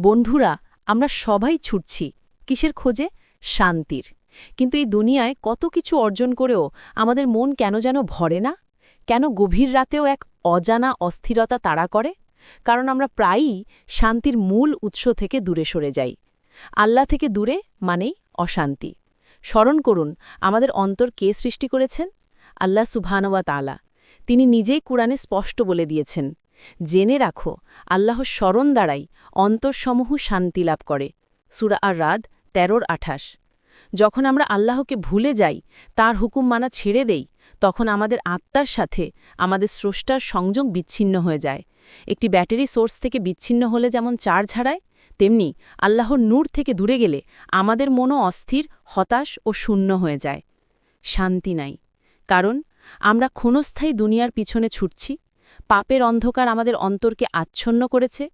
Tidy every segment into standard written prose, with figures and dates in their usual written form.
বন্ধুরা, আমরা সবাই ছুটছি কিসের খোঁজে? শান্তির। কিন্তু এই দুনিয়ায় কত কিছু অর্জন করেও আমাদের মন কেন যেন ভরে না? কেন গভীর রাতেও এক অজানা অস্থিরতা তাড়া করে? কারণ আমরা প্রায়ই শান্তির মূল উৎস থেকে দূরে সরে যাই। আল্লাহ থেকে দূরে মানেই অশান্তি। স্মরণ করুন, আমাদের অন্তর কে সৃষ্টি করেছেন? আল্লাহ সুবহানাহু ওয়া তাআলা। তিনি নিজেই কুরআনে স্পষ্ট বলে দিয়েছেন, জেনে রাখো, আল্লাহর স্মরণ দ্বারাই অন্তরসমূহ শান্তি লাভ করে। সূরা আর-রাদ ১৩-২৮। যখন আমরা আল্লাহকে ভুলে যাই, তার হুকুম মানা ছেড়ে দেই, তখন আমাদের আত্মার সাথে আমাদের স্রষ্টার সংযোগ বিচ্ছিন্ন হয়ে যায়। একটি ব্যাটারি সোর্স থেকে বিচ্ছিন্ন হলে যেমন চার্জ হারায়, তেমনি আল্লাহর নূর থেকে দূরে গেলে আমাদের মনও অস্থির, হতাশ ও শূন্য হয়ে যায়। শান্তি নাই, কারণ আমরা ক্ষণস্থায়ী দুনিয়ার পিছনে ছুটছি। পাপের অন্ধকার আমাদের অন্তরকে আচ্ছন্ন করেছে।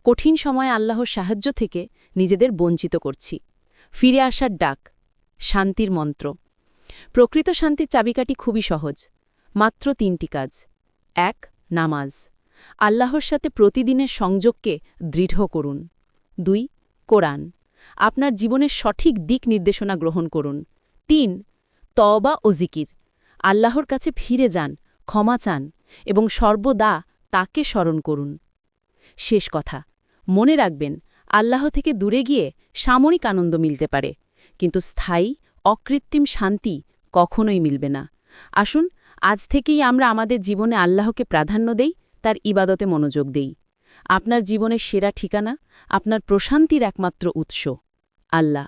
কঠিন সময়ে আল্লাহর সাহায্য থেকে নিজেদের বঞ্চিত করছি। ফিরে আসার ডাক, শান্তির মন্ত্র। প্রকৃত শান্তির চাবিকাঠি খুবই সহজ, মাত্র ৩টি কাজ। ১. নামাজ। আল্লাহর সাথে প্রতিদিনের সংযোগকে দৃঢ় করুন। ২. কোরআন। আপনার জীবনের সঠিক দিক নির্দেশনা গ্রহণ করুন। ৩. তওবা ও জিকির। আল্লাহর কাছে ফিরে যান, ক্ষমা চান এবং সর্বদা তাকে স্মরণ করুন। শেষ কথা, মনে রাখবেন, আল্লাহ থেকে দূরে গিয়ে সাময়িক আনন্দ মিলতে পারে, কিন্তু স্থায়ী অকৃত্রিম শান্তি কখনোই মিলবে না। আসুন, আজ থেকেই আমরা আমাদের জীবনে আল্লাহকে প্রাধান্য দেই, তার ইবাদতে মনোযোগ দেই। আপনার জীবনের সেরা ঠিকানা, আপনার প্রশান্তির একমাত্র উৎস আল্লাহ।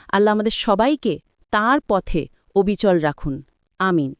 আল্লাহ আমাদের সবাইকে তাঁর পথে অবিচল রাখুন। আমিন।